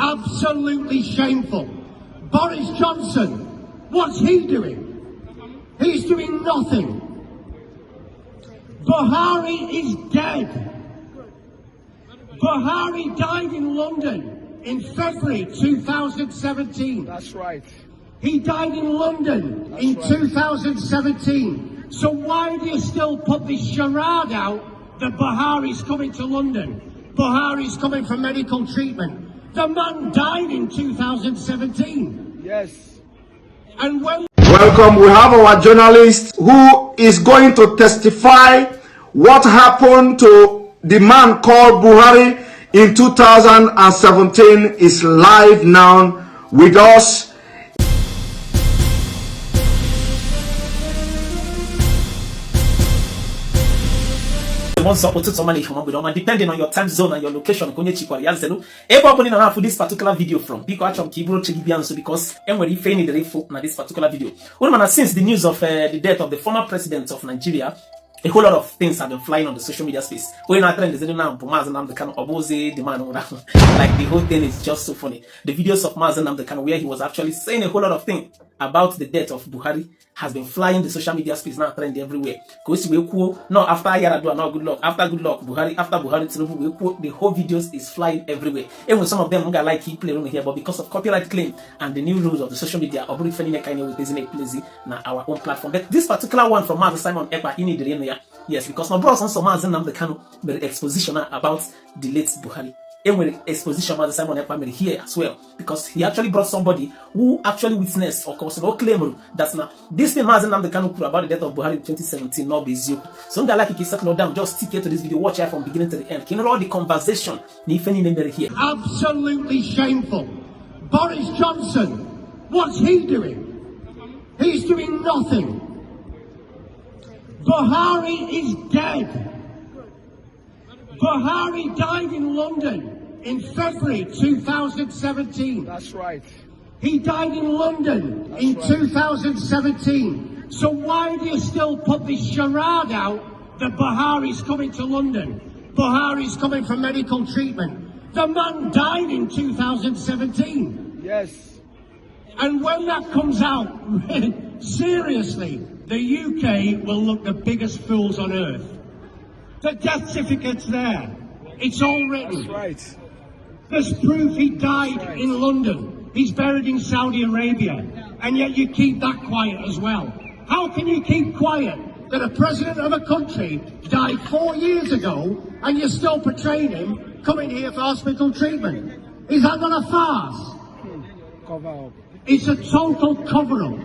Absolutely shameful. Boris Johnson, what's he doing? He's doing nothing. Buhari is dead. Buhari died in London in February 2017. That's right. He died in London in 2017. So why do you still put this charade out that Buhari's coming to London? Buhari's coming for medical treatment. The man died in 2017. Yes. And when... Welcome, we have our journalist who is going to testify what happened to the man called Buhari in 2017 is live now with us. Depending on your time zone and your location, for this particular video from because this particular video. Since the news of the death of the former president of Nigeria, a whole lot of things have been flying on the social media space. When I trend is now the kind of the man like the whole thing is just so funny. The videos of Mazen the kind where he was actually saying a whole lot of things about the death of Buhari has been flying the social media space now, trending everywhere. Because we cool no after Yaradua, no good luck, after good luck, Buhari, after Buhari, the whole videos is flying everywhere. Even some of them like he play on here, but because of copyright claim and the new rules of the social media, or kind of isn't it pleasing now our own platform. But this particular one from Mazen Simon ekpa, he need the yes, because my bros also Mazen the kind of exposition about the late Buhari. And with exposition Mazen Simon ekpa here as well, because he actually brought somebody who actually witnessed or claim that now this thing Mazen the kind of about the death of Buhari in 2017 not be zero. So don't like it settle down, just stick here to this video, watch it from beginning to the end. Can you know all the conversation here? Absolutely shameful. Boris Johnson, what's he doing? He's doing nothing. Buhari is dead. Buhari died in London in February 2017. That's right. He died in London in 2017. So why do you still put this charade out that Buhari's coming to London? Buhari's coming for medical treatment. The man died in 2017. Yes. And when that comes out, seriously, the UK will look the biggest fools on earth. The death certificate's there. It's all written. That's right. There's proof he died in London. He's buried in Saudi Arabia. And yet you keep that quiet as well. How can you keep quiet that a president of a country died 4 years ago and you're still portraying him coming here for hospital treatment? Is that not a farce? Cover up. It's a total cover-up.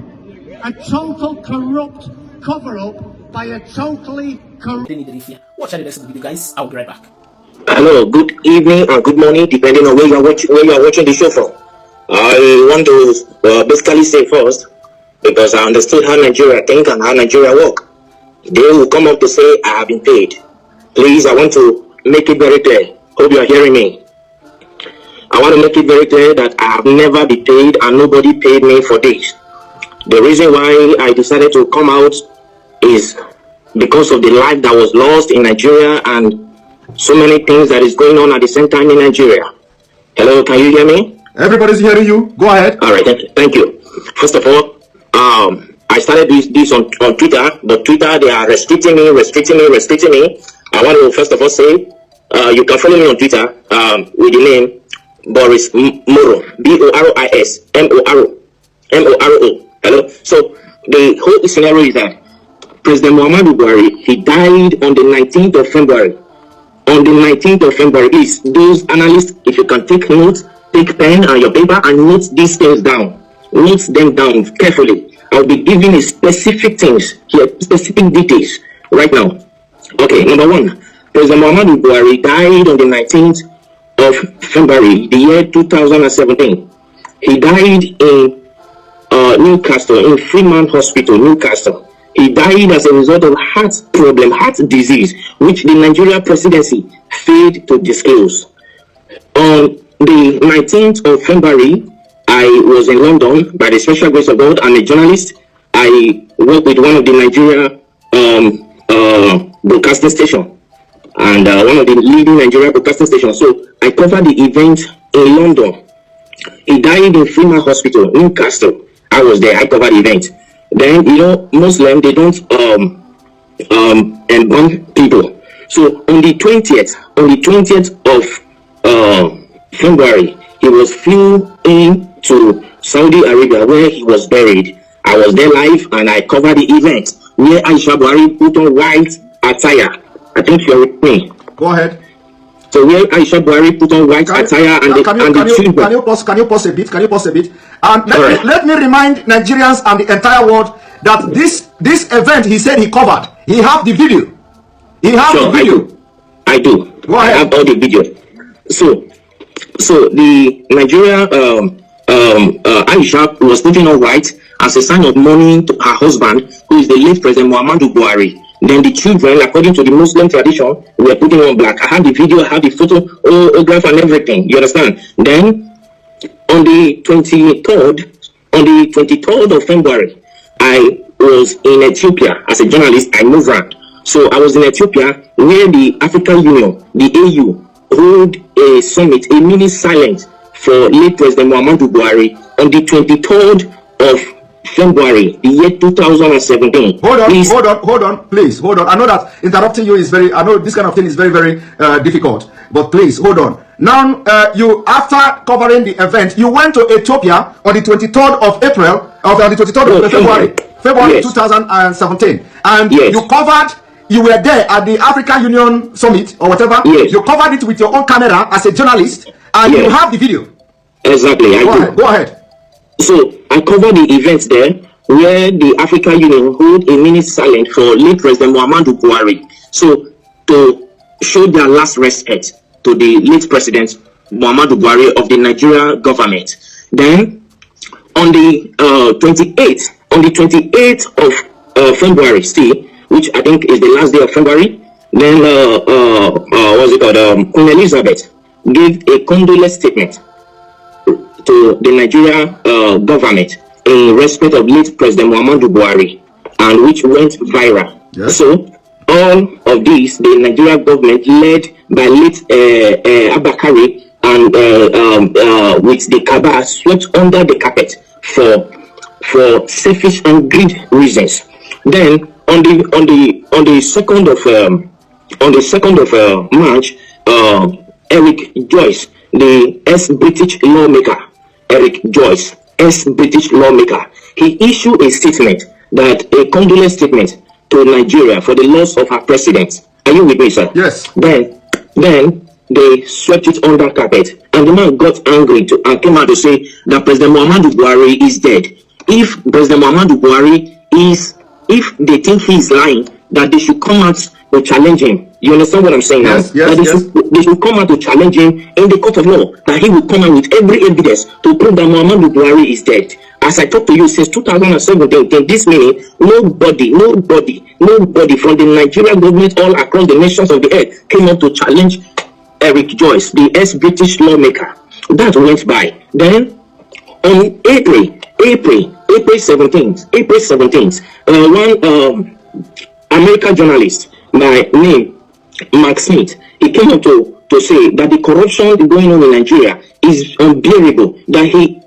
A total corrupt cover-up by a totally corrupt... Watch the rest of the video, guys. I'll be right back. Hello, good evening or good morning, depending on where you are watching the show from. I want to basically say first, because I understood how Nigeria think and how Nigeria work. They will come up to say, I have been paid. Please, I want to make it very clear. Hope you are hearing me. I want to make it very clear that I have never been paid and nobody paid me for this. The reason why I decided to come out is because of the life that was lost in Nigeria and so many things that is going on at the same time in Nigeria. Hello, can you hear me? Everybody's hearing you. Go ahead. All right, thank you. First of all, I started this on Twitter, but Twitter, they are restricting me. I want to first of all say, you can follow me on Twitter with the name Boris Moro, Boris Moro. Hello. So the whole scenario is that President Muhammadu Buhari, he died on the 19th of February. On the 19th of February, please, those analysts, if you can take notes, take pen and your paper and note these things down. Note them down carefully. I'll be giving you specific things here, specific details right now. Okay, number one, President Muhammadu Buhari died on the 19th of February, the year 2017. He died in Newcastle, in Freeman Hospital, Newcastle. He died as a result of heart disease, which the Nigeria presidency failed to disclose. On the 19th of February, I was in London by the special grace of God. I'm a journalist. I work with one of the Nigeria broadcasting station and one of the leading Nigeria broadcasting stations. So I covered the event in London. He died in Freeman Hospital, Newcastle. I was there. I covered the event. Then, you know, Muslim, they don't embalm people. So on the 20th of February, he was flew into Saudi Arabia where he was buried. I was there live and I covered the event where Aisha Buhari put on white attire. I think you're with me. Go ahead. So where Aisha Buhari put on white attire and the children. Can you pause a bit? Can you pause a bit? And let me remind Nigerians and the entire world that this event he said he covered. He have the video. He have the video. I do. Go ahead. I have all the video. So the Nigeria Aisha was putting on white as a sign of mourning to her husband, who is the late President Muhammadu Buhari. Then the children, according to the Muslim tradition, were putting on black. I have the video, I have the photograph and everything. You understand? Then on the 23rd of February, I was in Ethiopia as a journalist. I moved around. So I was in Ethiopia where the African Union, the AU, held a summit, a mini silence for late President Muhammadu Buhari on the 23rd of February, the year 2017. Hold on, please, hold on. I know that interrupting you is I know this kind of thing is very, very difficult, but please, hold on. Now, you, after covering the event, you went to Ethiopia on the 23rd of April, on the 23rd of February yes. 2017, and yes. You were there at the African Union Summit or whatever. Yes. You covered it with your own camera as a journalist, and yes. you have the video. Exactly. Go ahead. So I covered the events there where the African Union held a minute silence for late President Muhammadu Buhari. So to show their last respect to the late President Muhammadu Buhari of the Nigeria government. Then on the 28th of February, still, which I think is the last day of February, then Queen Elizabeth gave a condolence statement to the Nigeria government in respect of late President Muhammadu Buhari, and which went viral. Yes. So all of these, the Nigeria government led by late Abakari and with the cabal swept under the carpet for selfish and greed reasons. Then on the 2nd of March, Eric Joyce, the ex-British lawmaker, he issued a statement, that a condolence statement to Nigeria for the loss of her president. Are you with me, sir? Yes. Then they swept it under carpet, and the man got angry and came out to say that President Muhammadu Buhari is dead. If President Muhammadu Buhari if they think he is lying, that they should come out to challenge him. You understand what I'm saying now? Yes. They should come out to challenge him in the court of law, that he will come out with every evidence to prove that Muhammadu Buhari is dead. As I talk to you, since 2017, till this minute, nobody from the Nigerian government all across the nations of the earth came up to challenge Eric Joyce, the ex-British lawmaker. That went by. Then on April 17th, one American journalist by name Mark Smith, he came up to say that the corruption going on in Nigeria is unbearable, that he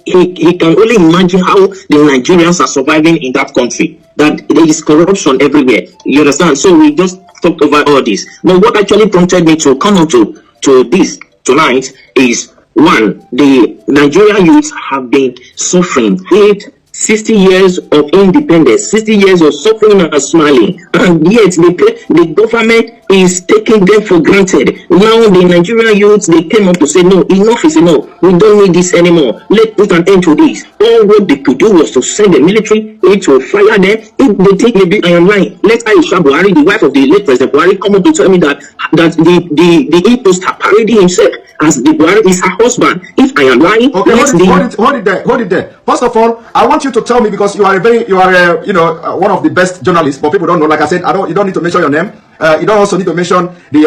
can only imagine how the Nigerians are surviving in that country, that there is corruption everywhere. You understand? So we just talked over all this. But what actually prompted me to come on to this tonight is, one, the Nigerian youths have been suffering 60 years of independence, 60 years of suffering and smiling, and yet the government is taking them for granted. Now the Nigerian youths, they came up to say, no, enough is enough. We don't need this anymore. Let's put an end to this. All what they could do was to send the military to fire them. If they think maybe I am lying, let Aisha Buhari, the wife of the late President Buhari, come up to tell me that the imposter parading himself as the Buhari is her husband. If I am lying, okay, hold it there. First of all, I want you to tell me, because you are one of the best journalists, but people don't know. Like I said, you don't need to mention your name. You don't also need to mention the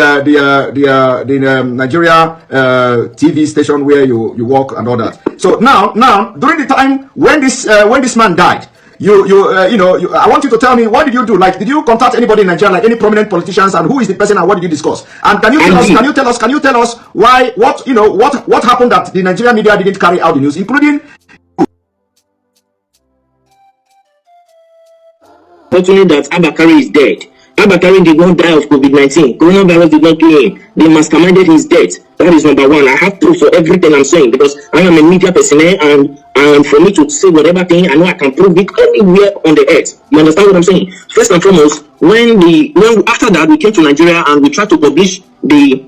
Nigeria TV station where you work and all that. So now during the time when this man died, I want you to tell me, what did you do? Like, did you contact anybody in Nigeria, like any prominent politicians, and who is the person, and what did you discuss? And can you tell us why, what happened that the Nigerian media didn't carry out the news, including? Fortunately, that Abakari is dead. Abakari did not die of COVID-19. Coronavirus did not kill him. They masterminded his death. That is number one. I have proof for everything I'm saying, because I am a media personnel, and for me to say whatever thing, I know I can prove it anywhere on the earth. You understand what I'm saying? First and foremost, when after that we came to Nigeria and we tried to publish the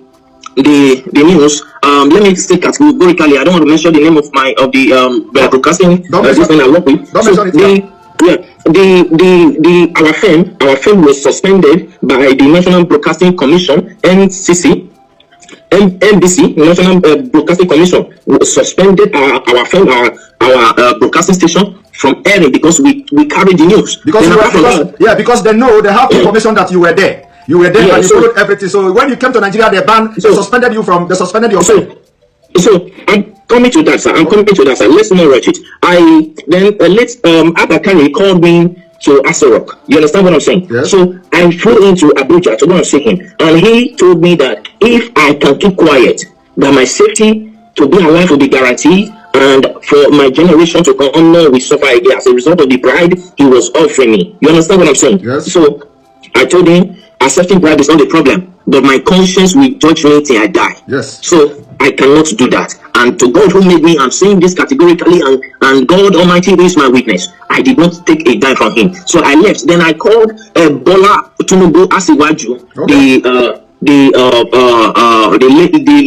news. Let me say categorically, I don't want to mention the name of the broadcasting system I work with. Our firm was suspended by the National Broadcasting Commission, NBC, National Broadcasting Commission, suspended our broadcasting station from airing because we carried the news. Because they know, they have information that you were there. You were there, and you followed everything. So when you came to Nigeria, they suspended your firm. So I'm coming to that, sir. Let's not rush it. Abakari called me to Asarok. You understand what I'm saying? Yes. So I flew into Abuja to go and see him, and he told me that if I can keep quiet, that my safety to be alive will be guaranteed, and for my generation to come on, we suffer again as a result of the bribe he was offering me. You understand what I'm saying? Yes. So I told him accepting bribe is not the problem, but my conscience will judge me till I die. Yes. So I cannot do that. And to God who made me, I'm saying this categorically, and God Almighty is my witness. I did not take a dime from him. So I left. Then I called Bola Tinubu Asiwaju, the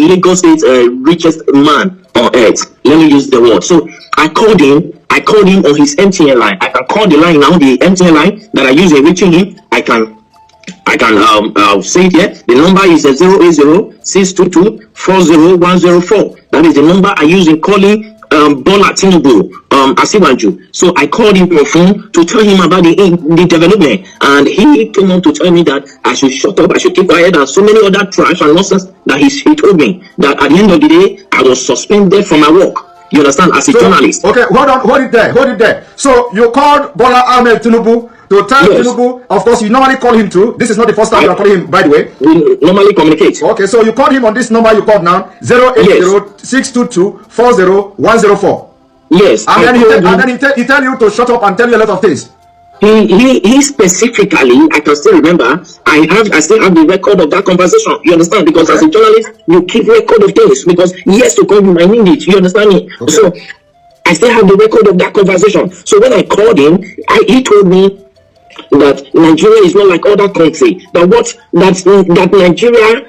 Lagos State richest man on earth. Let me use the word. So I called him on his MTN line. I can call the line now, the MTN line that I use in reaching him. I can say it here. The number is 080-622-40104. That is the number I use in calling Bola Tinubu Asiwaju. So I called him on the phone to tell him about the development, and he came on to tell me that I should shut up, I should keep quiet, and so many other trash and nonsense that he told me that at the end of the day I was suspended from my work. You understand? As a journalist. Okay, hold it there. So you called Bola Ahmed Tinubu to tell Tinubu, of course, you normally call him too. This is not the first time you are calling him, by the way. We normally communicate. Okay, so you called him on this number you called now, 080-622-40104. Yes. And then he tell you to shut up and tell you a lot of things. He specifically, I can still remember, I still have the record of that conversation. You understand? Because as a journalist, you keep record of things, because years to come you might need it. You understand me? Okay. So I still have the record of that conversation. So when I called him, he told me that Nigeria is not like other countries. That Nigeria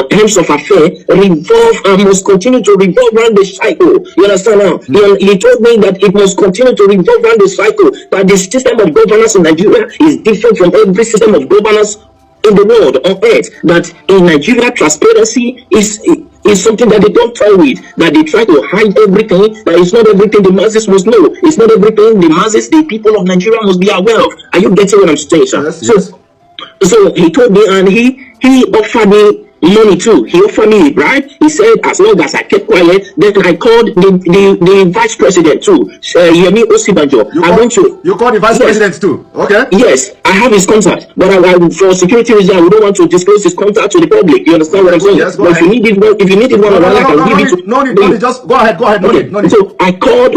terms of affair revolve and must continue to revolve around the cycle. You understand now? He told me that it must continue to revolve around the cycle. That the system of governance in Nigeria is different from every system of governance in the world on earth. That in Nigeria, transparency is something that they don't toy with, that they try to hide everything, that it's not everything the masses must know. It's not everything the masses, the people of Nigeria must be aware of. Are you getting what I'm saying, sir? Yes. So he told me, and he offered me money too. He offered me a bribe. He said, as long as I kept quiet, then I called the vice president too, Yemi Osibanjo. You called the vice president too? Okay. Yes, I have his contact, but for security reasons, we don't want to disclose his contact to the public. You understand what I'm saying? Yes, but if you need it one-on-one, I can give it to. No need. Just go ahead. No need. So I called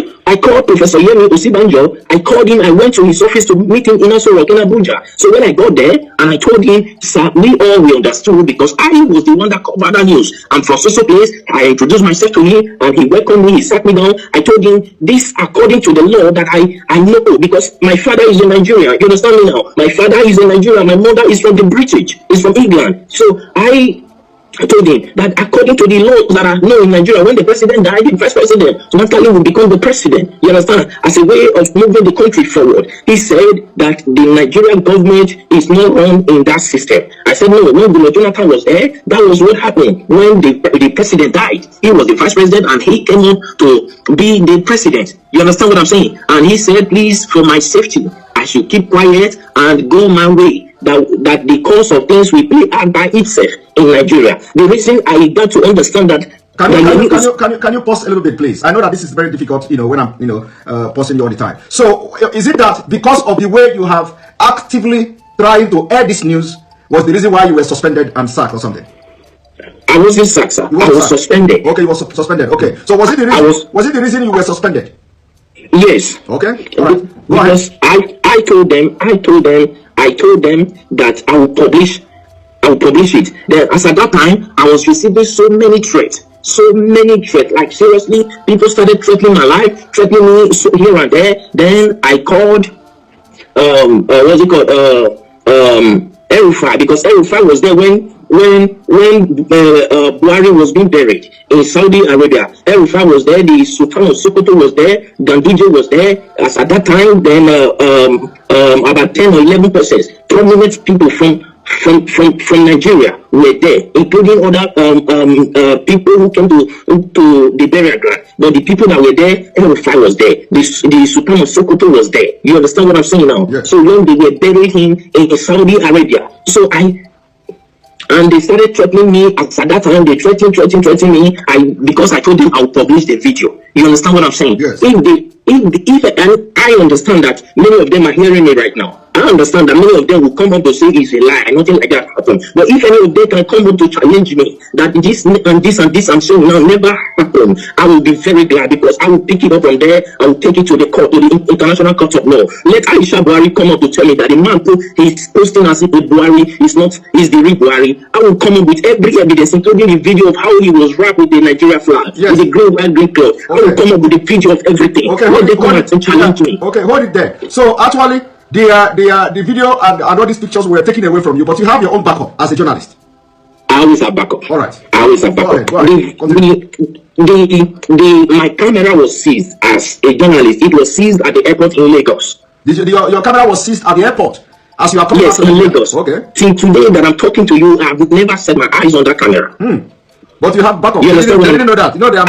Professor Yemi Osibanjo. I called him. I went to his office to meet him in Asarok in Abuja. So when I got there and I told him, sir, we understood, because I was the one that covered that news. I'm from social place. I introduced myself to him and he welcomed me. He sat me down. I told him this according to the law that I know, because my father is in Nigeria. You understand me now? My father is in Nigeria. My mother is from the British. Is from England. So I told him that according to the laws that I know in Nigeria, when the president died, the vice president automatically will become the president. You understand? As a way of moving the country forward. He said that the Nigerian government is not run in that system. I said, no, when Jonathan was there, that was what happened when the president died. He was the vice president and he came on to be the president. You understand what I'm saying? And he said, please, for my safety, I should keep quiet and go my way. That the course of things will play out by itself in Nigeria. The reason I got to understand that Can you pause a little bit, please? I know that this is very difficult, when I'm, pausing you all the time. So, is it that because of the way you have actively trying to air this news was the reason why you were suspended and sacked or something? I wasn't sacked, sir. I was suspended. Okay, you were suspended. Okay. So was it the reason? Was it the reason you were suspended? Yes. Okay. All right. Because I told them that I will publish it. Then, as at that time, I was receiving so many threats. Like seriously, people started threatening my life, threatening me here and there. Then I called what's it called? Erufai, because Erufai was there when Buhari was being buried in Saudi Arabia. Erufai was there, the Sultan of Sokoto was there, Ganduje was there. As at that time, then about 10 or 11% prominent people from Nigeria were there, including other people who came to the burial ground. But the people that were there, Erufai was there. The Sultan of Sokoto was there. You understand what I'm saying now? Yes. So when they were burying him in Saudi Arabia, and they started threatening me. At that time, they threatened me. Because I told them I'll publish the video. You understand what I'm saying? Yes. And I understand that many of them are hearing me right now. I understand that many of them will come up to say it's a lie, nothing like that happened. But if any of them can come up to challenge me that this and this I'm saying now never happened, I will be very glad, because I will pick it up from there. I will take it to the court, to the International Court of Law. Let Aisha Buhari come up to tell me that the man who is posting as if Buhari is the real Buhari. I will come up with every evidence, including the video of how he was wrapped with the Nigeria flag, yes, with the green, white, green cloth. Okay. I will come up with the video of everything. Okay, when they come out and challenge me. Okay, hold it there. So actually, the video and all these pictures were taken away from you, but you have your own backup as a journalist. I always have backup. All right. I always have backup. Go ahead. My camera was seized as a journalist. It was seized at the airport in Lagos. Your camera was seized at the airport as you are coming Yes, in Lagos. Okay. Till today that I'm talking to you, I've never set my eyes on that camera. But you have backup. You didn't know that. You know they are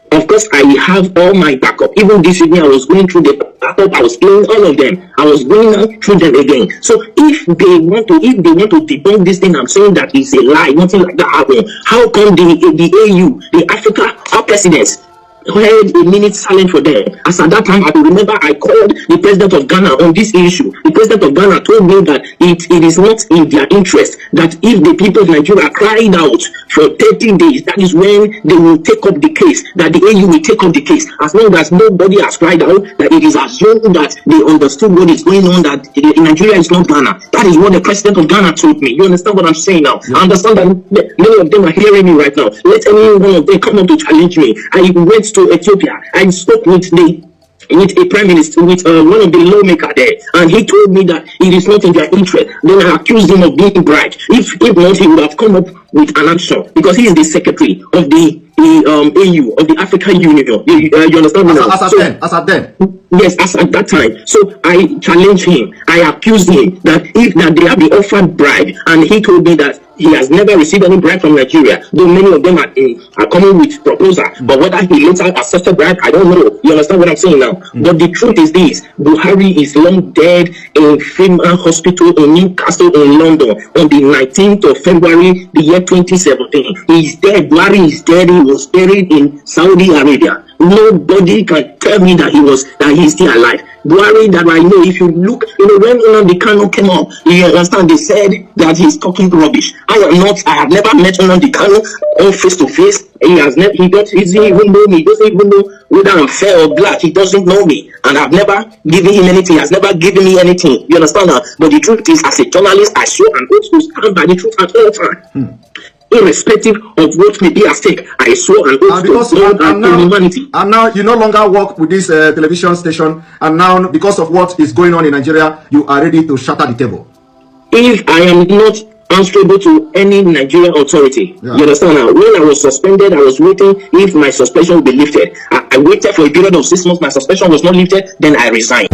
Of course, I have all my backup. Even this evening, I was going through the backup. I was playing all of them. I was going through them again. So if they want to debunk this thing, I'm saying that it's a lie. Nothing like that happened. How come the AU, the Africa, our presidents, held a minute silent for them? As at that time, I remember I called the president of Ghana on this issue. The president of Ghana told me that it is not in their interest, that if the people of Nigeria cried out for 30 days, that is when they will take up the case, that the AU will take up the case. As long as nobody has cried out, that it is assumed that they understood what is going on, that Nigeria is not Ghana. That is what the president of Ghana told me. You understand what I'm saying now? Yeah. I understand that many of them are hearing me right now. Let any one of them come up to challenge me. I went to Ethiopia. I spoke with a prime minister, with one of the lawmakers there, and he told me that it is not in their interest. Then I accused him of being bribed. If not, he would have come up with an action, because he is the secretary of the AU, of the African Union. You understand me now? As at then. Yes, as at that time. So I challenged him. I accused him that they have been offered bribe, and he told me that he has never received any bribe from Nigeria, though many of them are coming with proposal. But whether he later accepted bribe, I don't know. You understand what I'm saying now? But the truth is this: Buhari is long dead in Freeman Hospital in Newcastle in London on the 19th of February, the year 2017. He's dead. Buhari is dead. He was buried in Saudi Arabia. Nobody can tell me that he's still alive. Buhari, that I know, if you look, when Nnamdi Kanu came up, you understand, they said that he's talking rubbish. I have never met Nnamdi Kanu on face to face. He doesn't even know me. He doesn't even know whether I'm fair or black. He doesn't know me. And I've never given him anything. He has never given me anything. You understand that? But the truth is, as a journalist, I swear and oath to stand by the truth at all times. Irrespective of what may be at stake, I swear and oath to humanity. And now you no longer work with this television station, and now because of what is going on in Nigeria, you are ready to shatter the table. If I am not answerable to any Nigerian authority, you understand now? When I was suspended, I was waiting if my suspension would be lifted. I waited for a period of 6 months. My suspension was not lifted. Then I resigned.